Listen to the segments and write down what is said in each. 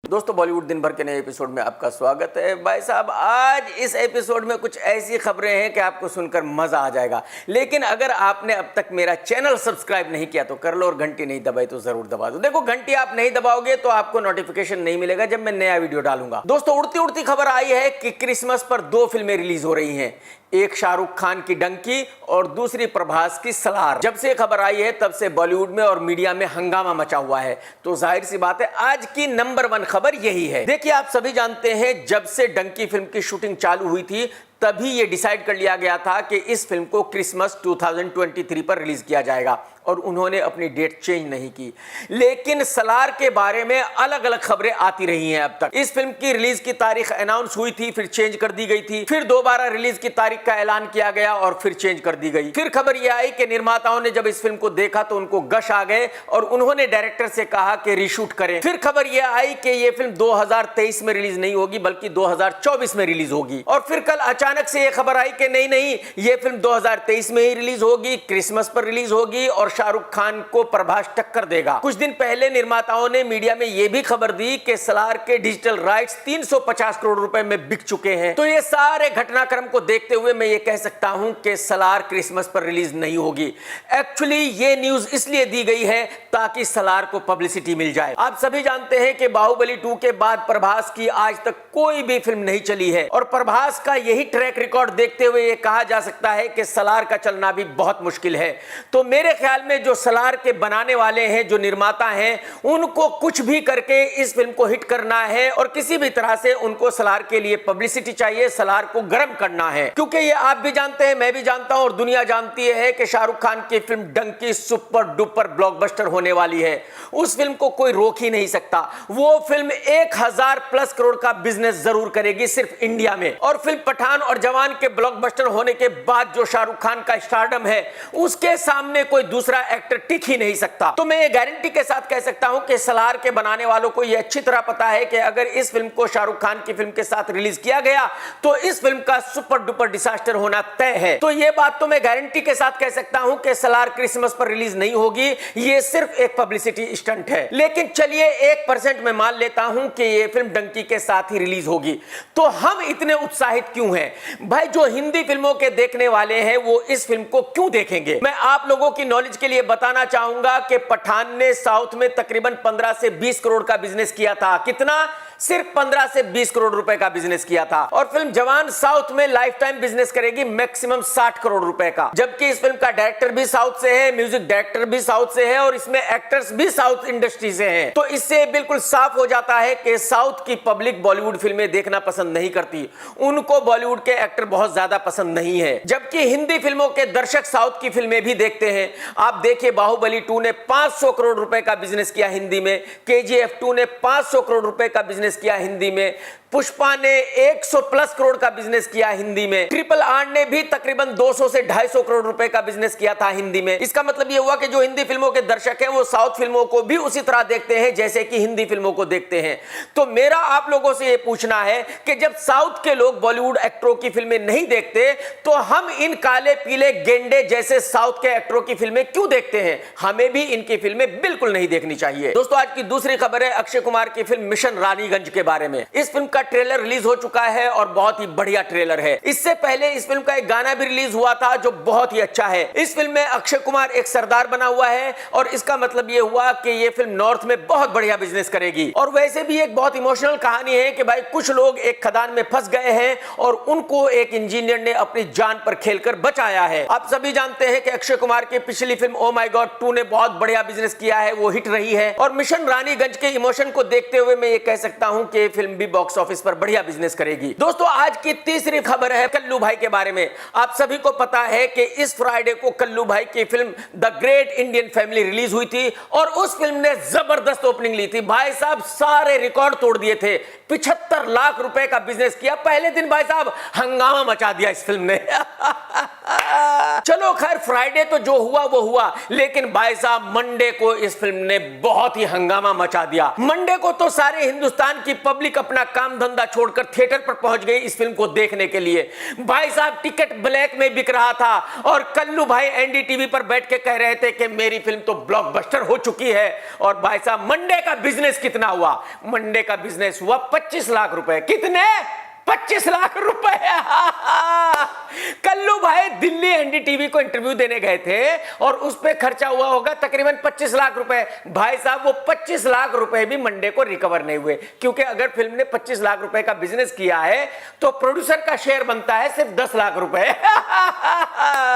दोस्तों बॉलीवुड दिन भर के नए एपिसोड में आपका स्वागत है। भाई साहब, आज इस एपिसोड में कुछ ऐसी खबरें हैं कि आपको सुनकर मजा आ जाएगा। लेकिन अगर आपने अब तक मेरा चैनल सब्सक्राइब नहीं किया तो कर लो, और घंटी नहीं दबाई तो जरूर दबा दो। देखो, घंटी आप नहीं दबाओगे तो आपको नोटिफिकेशन नहीं मिलेगा जब मैं नया वीडियो डालूंगा। दोस्तों, उड़ती उड़ती खबर आई है कि क्रिसमस पर 2 फिल्में रिलीज हो रही हैं, एक शाहरुख खान की डंकी और दूसरी प्रभास की सलार। जब से खबर आई है तब से बॉलीवुड में और मीडिया में हंगामा मचा हुआ है। तो जाहिर सी बात है आज की नंबर 1 खबर यही है। देखिए, आप सभी जानते हैं जब से डंकी फिल्म की शूटिंग चालू हुई थी तभी यह डिसाइड कर लिया गया था कि इस फिल्म को क्रिसमस 2023 पर रिलीज किया जाएगा, और उन्होंने अपनी डेट चेंज नहीं की। लेकिन सलार के बारे में अलग अलग खबरें आती रही हैं अब तक। इस फिल्म की रिलीज की तारीख अनाउंस हुई थी, फिर चेंज कर दी गई थी, फिर दोबारा रिलीज की तारीख का ऐलान किया गया और फिर चेंज कर दी गई। फिर खबर यह आई कि निर्माताओं ने जब इस फिल्म को देखा तो उनको गश आ गए और उन्होंने डायरेक्टर से कहा कि रीशूट करें। फिर खबर यह आई कि यह फिल्म 2023 में रिलीज नहीं होगी बल्कि 2024 में रिलीज होगी। और फिर कल अचानक से यह खबर आई कि नहीं, यह फिल्म 2023 में ही रिलीज होगी, क्रिसमस पर रिलीज होगी और शाहरुख खान को प्रभास टक्कर देगा। कुछ दिन पहले निर्माताओं ने मीडिया में यह भी खबर दी कि सलार के डिजिटल राइट्स 350 करोड़ रुपए में बिक चुके हैं। तो ये सारे घटनाक्रम को देखते हुए मैं ये कह सकता हूं कि सलार क्रिसमस पर रिलीज नहीं होगी। एक्चुअली ये न्यूज इसलिए दी गई है ताकि सलार को पब्लिसिटी मिल जाए। आप सभी जानते हैं कि बाहुबली 2 के बाद प्रभास की आज तक कोई भी फिल्म नहीं चली है, और प्रभास का यही ट्रैक रिकॉर्ड देखते हुए यह कहा जा सकता है कि सलार का चलना भी बहुत मुश्किल है। तो मेरे ख्याल में जो सलार के बनाने वाले हैं, जो निर्माता हैं, उनको कुछ भी करके इस फिल्म को हिट करना है और किसी भी तरह से उनको सलार के लिए पब्लिसिटी चाहिए, सलार को गर्म करना है। क्योंकि ये आप भी जानते हैं, मैं भी जानता हूं और दुनिया जानती है कि शाहरुख खान की film Dunki super duper blockbuster होने वाली है। उस फिल्म को कोई रोक ही नहीं सकता। वो फिल्म 1000+ करोड़ का बिजनेस जरूर करेगी सिर्फ इंडिया में। और फिल्म पठान और जवान के ब्लॉकबस्टर होने के बाद जो शाहरुख खान का स्टारडम है, उसके सामने कोई दूसरा एक्टर टिक ही नहीं सकता। तो मैं ये गारंटी के साथ कह सकता हूं कि सलार के बनाने वालों को यह अच्छी तरह पता है कि अगर इस फिल्म को शाहरुख खान की फिल्म के साथ रिलीज किया गया तो इस फिल्म का सुपर डुपर डिजास्टर होना तय है। तो यह बात तो मैं गारंटी के साथ कह सकता हूं कि सलार क्रिसमस पर रिलीज नहीं होगी, यह सिर्फ एक पब्लिसिटी स्टंट है। लेकिन चलिए 1% मैं मान लेता हूं कि यह फिल्म डंकी के साथ ही रिलीज होगी। तो हम इतने उत्साहित क्यों हैं? भाई, जो हिंदी फिल्मों के देखने वाले हैं वो इस फिल्म को क्यों देखेंगे? मैं आप लोगों की नॉलेज के लिए बताना चाहूंगा कि पठान ने साउथ में तकरीबन 15 से 20 करोड़ का बिजनेस किया था। कितना? सिर्फ 15 से 20 करोड़ रुपए का बिजनेस किया था। और फिल्म जवान साउथ में लाइफ टाइम बिजनेस करेगी मैक्सिमम 60 करोड़ रुपए का। जबकि इस फिल्म का डायरेक्टर भी साउथ से है, म्यूजिक डायरेक्टर भी साउथ से है और इसमें एक्टर्स भी साउथ इंडस्ट्री से हैं। तो इससे बिल्कुल साफ हो जाता है कि साउथ की पब्लिक बॉलीवुड फिल्में देखना पसंद नहीं करती, उनको बॉलीवुड के एक्टर बहुत ज्यादा पसंद नहीं है। जबकि हिंदी फिल्मों के दर्शक साउथ की फिल्में भी देखते हैं। आप देखिए, बाहुबली 2 ने 500 करोड़ रुपए का बिजनेस किया हिंदी में, KGF 2 ने 500 करोड़ रुपए का बिजनेस किया हिंदी में, पुष्पा ने 100+ करोड़ का बिजनेस किया हिंदी में, RRR ने भी तकरीबन 200 से 250 करोड़ रुपए का बिजनेस किया था हिंदी में। इसका मतलब यह हुआ कि जो हिंदी फिल्मों के दर्शक हैं वो साउथ फिल्मों को भी उसी तरह देखते हैं जैसे कि हिंदी फिल्मों को देखते हैं। तो मेरा आप लोगों से यह पूछना है कि जब साउथ के लोग बॉलीवुड एक्टरों की फिल्में नहीं देखते तो हम इन काले पीले गेंडे जैसे साउथ के एक्टरों की फिल्में क्यों देखते हैं? हमें भी इनकी फिल्में बिल्कुल नहीं देखनी चाहिए। दोस्तों, आज की दूसरी खबर है अक्षय कुमार की फिल्म मिशन रानीगंज के बारे में। इस फिल्म का ट्रेलर रिलीज हो चुका है और बहुत ही बढ़िया ट्रेलर है। इससे पहले इस फिल्म का एक गाना भी रिलीज हुआ था जो बहुत ही अच्छा है। इस फिल्म में अक्षय कुमार एक सरदार बना हुआ है और इसका मतलब यह हुआ कि यह फिल्म नॉर्थ में बहुत बढ़िया बिजनेस करेगी। और वैसे भी एक बहुत इमोशनल कहानी है कि भाई कुछ लोग एक खदान में फंस गए हैं और उनको एक इंजीनियर ने अपनी जान पर खेलकर बचाया है। आप सभी जानते हैं कि अक्षय कुमार की पिछली फिल्म ओ माय गॉड 2 ने बहुत बढ़िया बिजनेस किया है, वो हिट रही है। और मिशन रानीगंज के इमोशन को देखते हुए मैं ये कह सकता हूं कि फिल्म भी बॉक्स ऑफिस पर बढ़िया बिजनेस करेगी। दोस्तों, आज की तीसरी खबर है कल्लू भाई के बारे में। आप सभी को पता है कि इस फ्राइडे को कल्लू भाई की film the great Indian family release हुई थी और उस फिल्म ने जबरदस्त ओपनिंग ली थी। भाई साहब, सारे रिकॉर्ड तोड़ दिए थे। 75 लाख रुपए का बिजनेस किया। पहले दिन भाई साहब हंगामा मचा दिया इस फिल्म ने। चलो खैर, फ्राइडे तो जो हुआ वो हुआ, लेकिन भाई साहब मंडे को इस फिल्म ने बहुत ही हंगामा मचा दिया। मंडे को तो सारे हिंदुस्तान की पब्लिक अपना काम धंधा छोड़कर थिएटर पर पहुंच गई इस फिल्म को देखने के लिए। भाई साहब टिकट ब्लैक में बिक रहा था और कल्लू भाई एनडीटीवी पर बैठ के कह रहे थे कि मेरी फिल्म तो ब्लॉकबस्टर हो चुकी है। और भाई साहब मंडे का बिजनेस कितना हुआ? मंडे का बिजनेस हुआ 25 लाख रुपए। कितने? 25 लाख रुपए। कल्लू भाई दिल्ली एनडीटीवी को इंटरव्यू देने गए थे और उस पे खर्चा हुआ होगा तकरीबन 25 लाख रुपए। भाई साहब वो 25 लाख रुपए भी मंडे को रिकवर नहीं हुए, क्योंकि अगर फिल्म ने 25 लाख रुपए का बिजनेस किया है तो प्रोड्यूसर का शेयर बनता है सिर्फ 10 लाख रुपए।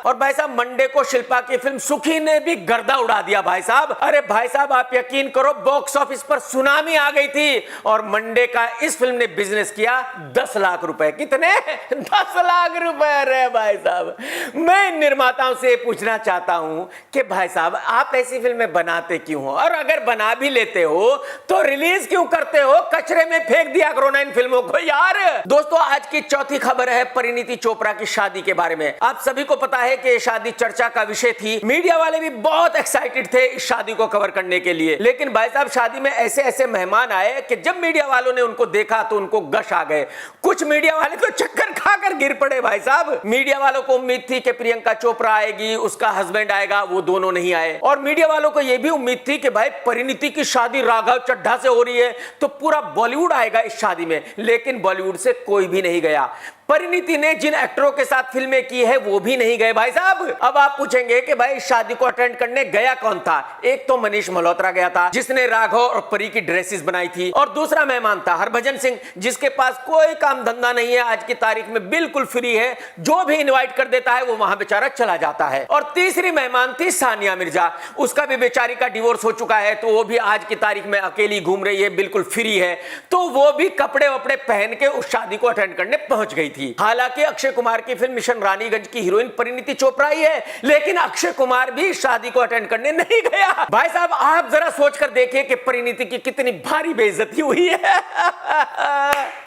और भाई साहब मंडे को शिल्पा की फिल्म सुखी ने भी गर्दा उड़ा दिया भाई साहब। अरे भाई साहब आप यकीन करो, बॉक्स ऑफिस पर सुनामी आ गई थी और मंडे का इस फिल्म ने बिजनेस किया 10 लाख रुपए। कितने? 10 लाख रुपए। अरे भाई साहब मैं निर्माताओं से पूछना चाहता हूं कि भाई साहब आप ऐसी फिल्में बनाते क्यों हो, और अगर बना भी लेते हो तो रिलीज क्यों करते हो? कचरे में फेंक दिया करो ना इन फिल्मों को यार। दोस्तों आज की चौथी खबर है परिणीति चोपड़ा की शादी के बारे में। आप सभी को पता है कि ये शादी चर्चा का विषय थी। मीडिया वाले भी बहुत एक्साइटेड थे इस शादी को कवर करने के लिए, लेकिन भाई साहब शादी में ऐसे ऐसे मेहमान आए कि जब मीडिया वालों ने उनको देखा तो उनको गश आ गए। कुछ मीडिया वाले तो चक्कर खाकर गिर पड़े भाई साहब। मीडिया वालों को उम्मीद थी कि प्रियंका चोपड़ा आएगी, उसका हस्बैंड आएगा, वो दोनों नहीं आए। और मीडिया वालों को यह भी उम्मीद थी कि भाई परिणीति की शादी राघव चड्ढा से हो रही है तो पूरा बॉलीवुड आएगा इस शादी में, लेकिन बॉलीवुड से कोई भी नहीं गया। परिणीति ने जिन एक्टरों के साथ फिल्में की है वो भी नहीं गए भाई साहब। अब आप पूछेंगे कि भाई शादी को अटेंड करने गया कौन था? एक तो मनीष मल्होत्रा गया था जिसने राघव और परी की ड्रेसेस बनाई थी, और दूसरा मेहमान था हरभजन सिंह जिसके पास कोई काम धंधा नहीं है, आज की तारीख में बिल्कुल फ्री है, जो भी इनवाइट कर देता है वो वहां बेचारा चला जाता है। और तीसरी मेहमान थी सानिया मिर्जा, उसका भी बेचारी का डिवोर्स हो चुका है तो वो भी आज की तारीख में अकेली घूम रही है, बिल्कुल फ्री है, तो वो भी कपड़े वपड़े पहन के उस शादी को अटेंड करने पहुंच गई थी। हालांकि अक्षय कुमार की फिल्म मिशन रानीगंज की हीरोइन परिणीति चोपड़ा ही है, लेकिन अक्षय कुमार भी शादी को अटेंड करने नहीं गया। भाई साहब आप जरा सोचकर देखिए कि परिणीति की कितनी भारी बेइज्जती हुई है।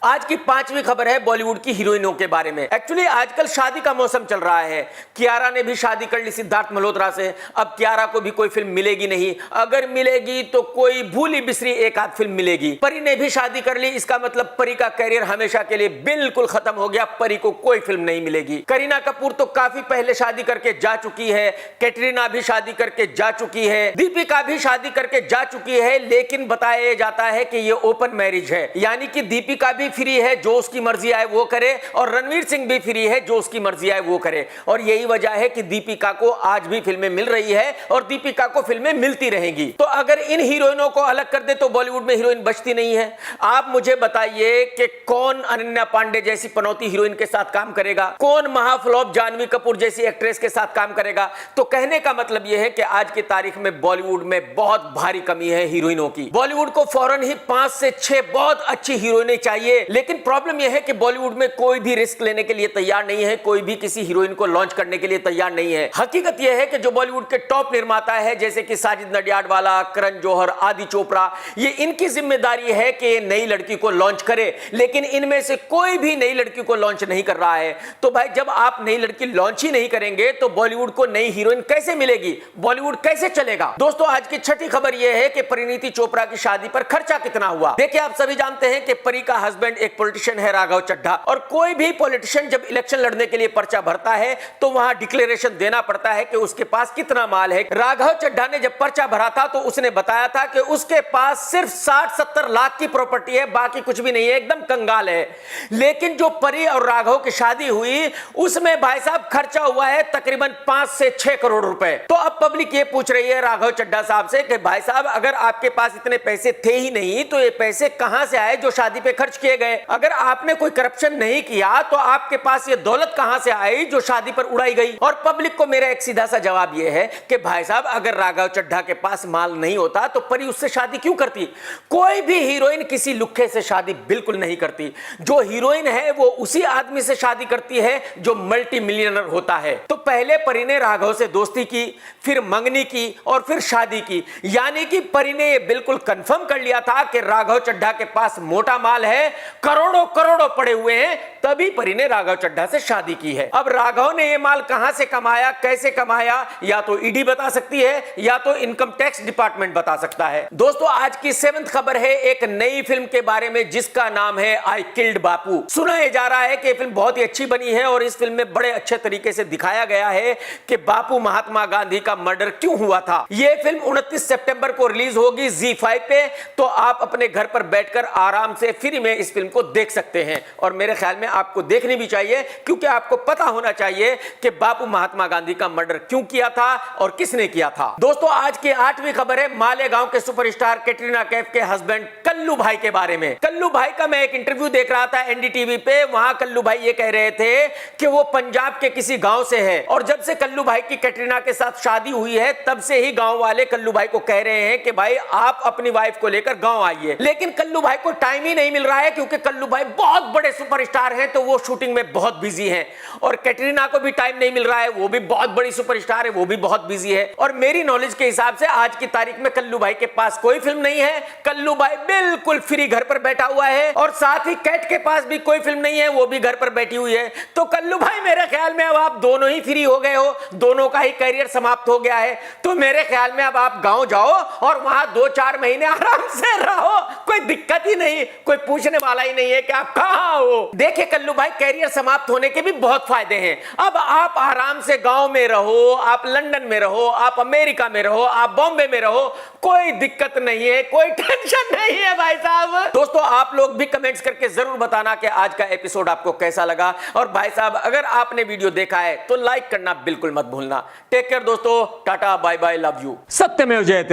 आज की पांचवी खबर है बॉलीवुड की हीरोइनों के बारे में। एक्चुअली आजकल शादी का मौसम चल रहा है। कियारा ने भी शादी कर ली सिद्धार्थ मल्होत्रा से, अब कियारा को भी कोई फिल्म मिलेगी नहीं, अगर मिलेगी तो कोई भूली बिसरी एक आध फिल्म मिलेगी। परी ने भी शादी कर ली, इसका मतलब परी का कैरियर हमेशा के लिए बिल्कुल खत्म हो गया, परी को कोई फिल्म नहीं मिलेगी। करीना कपूर तो काफी पहले शादी करके जा चुकी है, कैटरीना भी शादी करके जा चुकी है, दीपिका भी शादी करके जा चुकी है, लेकिन बताया जाता है कि ये ओपन मैरिज है, यानी कि दीपिका भी फ्री है, जो उसकी मर्जी आए वो करे, और रणवीर सिंह भी फ्री है, जो उसकी मर्जी आए वो करे। और यही वजह है कि दीपिका को आज भी फिल्में मिल रही है और दीपिका को फिल्में मिलती रहेंगी। तो अगर इन हीरोइनों को अलग कर दे तो बॉलीवुड में हीरोइन बचती नहीं है। आप मुझे बताइए कि कौन अनन्या पांडे जैसी पनौती हीरोइन के साथ काम करेगा, कौन महाफ्लॉप जानवी कपूर जैसी एक्ट्रेस के साथ काम करेगा? तो कहने का मतलब यह है कि आज की तारीख में बॉलीवुड में बहुत भारी कमी है हीरोइनों की। बॉलीवुड को फौरन ही 5 से 6 बहुत अच्छी हीरोइनें चाहिए, लेकिन प्रॉब्लम यह है कि बॉलीवुड में कोई भी रिस्क लेने के लिए तैयार नहीं है, कोई भी किसी हीरोइन को लॉन्च करने के लिए तैयार नहीं है। हकीकत यह है कि जो बॉलीवुड के टॉप निर्माता है जैसे कि साजिद नडियाडवाला, करण जौहर, आदि चोपड़ा, ये इनकी जिम्मेदारी है कि नई लड़की को लॉन्च करे, लेकिन इनमें से कोई भी नई लड़की को लॉन्च नहीं कर रहा है। तो भाई जब आप नई लड़की लॉन्च ही नहीं करेंगे तो बॉलीवुड को नई हीरोइन कैसे मिलेगी, बॉलीवुड कैसे चलेगा? दोस्तों आज की छठी खबर यह है कि परिणीति चोपड़ा की शादी पर खर्चा कितना हुआ। देखिए आप सभी जानते हैं कि परी का हस्बैंड एक पॉलिटिशियन है राघव चड्ढा, और कोई भी पॉलिटिशियन जब इलेक्शन लड़ने के लिए पर्चा भरता है तो वहां डिक्लेरेशन देना पड़ता है कि उसके पास कितना माल है। राघव चड्ढा ने जब पर्चा भरा था तो उसने बताया था कि उसके पास सिर्फ 60-70 लाख की प्रॉपर्टी है, बाकी कुछ भी नहीं है, एकदम कंगाल है। लेकिन जो परी और राघव की शादी हुई उसमें भाई साहब खर्चा हुआ है तकरीबन 5 से 6 करोड़ रुपए। तो अब पब्लिक ये पूछ रही है राघव चड्ढा साहब से कि भाई साहब अगर आपके पास इतने पैसे थे ही नहीं तो ये पैसे कहां से आए जो शादी पे खर्च किए गए? अगर आपने कोई करप्शन नहीं किया तो आपके पास ये दौलत कहां से आई जो शादी पर उड़ाई गई? और पब्लिक को मेरा एक सीधा सा जवाब ये है कि भाई साहब अगर राघव चड्ढा के पास माल नहीं होता तो परी उससे शादी क्यों करती? कोई भी हीरोइन किसी लुक्खे से शादी बिल्कुल नहीं करती। जो हीरोइन है वो उसी उसी आदमी से शादी करती है जो मल्टी मिलियनर होता है। तो पहले परी ने राघव से दोस्ती की, फिर मंगनी की और फिर शादी की। यानी कि परी ने यह बिल्कुल कंफर्म कर लिया था कि राघव चड्ढा के पास मोटा माल है, करोड़ों करोड़ों पड़े हुए हैं, तभी परी ने राघव चड्ढा से शादी की है। अब राघव ने यह माल कहां से कमाया, कैसे कमाया, या तो ईडी बता सकती है या तो इनकम टैक्स डिपार्टमेंट बता सकता है। दोस्तों आज की 7th खबर है एक नई फिल्म के बारे में जिसका नाम है आई किल्ड बापू। सुना जा रहा है कि फिल्म बहुत ही अच्छी बनी है और इस फिल्म में बड़े अच्छे तरीके से दिखाया गया है कि बापू महात्मा गांधी का मर्डर क्यों हुआ था। यह फिल्म 29 सितंबर को रिलीज होगी ZEE5 पे, तो आप अपने घर पर बैठकर आराम से फ्री में इस फिल्म को देख सकते हैं और मेरे ख्याल में आपको देखनी भी चाहिए क्योंकि आपको पता होना चाहिए कि बापू महात्मा गांधी का मर्डर क्यों किया था और किसने किया था। दोस्तों आज की 8वीं खबर है मालेगांव के सुपरस्टार कैटरीना कैफ के हस्बैंड कल्लू भाई के बारे में। कल्लू भाई का मैं एक इंटरव्यू देख रहा था NDTV पे, वहां कल्लू भाई ये कह रहे थे कि वो पंजाब के किसी गांव से है और जब से कल्लू भाई की कैटरीना के साथ शादी हुई है तब से ही गांव वाले कल्लू भाई को कह रहे हैं कि भाई आप अपनी वाइफ को लेकर गांव आइए, लेकिन कल्लू भाई को टाइम ही नहीं मिल रहा है क्योंकि कल्लू भाई बहुत बड़े सुपरस्टार हैं तो वो शूटिंग में बहुत बिजी हैं और कैटरीना को भी टाइम नहीं मिल रहा है, वो भी बहुत बड़ी सुपरस्टार है, वो भी बहुत बिजी है। और मेरी नॉलेज के हिसाब से आज की तारीख में कल्लू भाई के पास कोई फिल्म नहीं है, कल्लू भाई बिल्कुल फ्री घर पर बैठा हुआ है और साथ ही कैट के पास भी कोई फिल्म नहीं है, वो भी घर पर बैठी हुई है। तो कल्लू भाई मेरे ख्याल में अब आप दोनों ही फ्री हो गए हो, दोनों का ही करियर समाप्त हो गया है, तो मेरे ख्याल में अब आप गांव जाओ और वहां 2-4 महीने आराम से रहो, कोई दिक्कत ही नहीं, कोई पूछने वाला ही नहीं है कि आप कहां हो। देखिए कल्लू भाई कैरियर समाप्त होने के भी बहुत फायदे हैं। अब आप आराम से गांव में रहो, आप लंदन में रहो, आप अमेरिका में रहो, आप बॉम्बे में रहो, कोई दिक्कत नहीं है, कोई टेंशन नहीं है भाई साहब। दोस्तों आप लोग भी कमेंट्स करके जरूर बताना कि आज का एपिसोड आपको कैसा लगा और भाई साहब अगर आपने वीडियो देखा है तो लाइक करना बिल्कुल मत भूलना। टेक केयर दोस्तों, tata bye bye, love you. सत्यमेव जयते।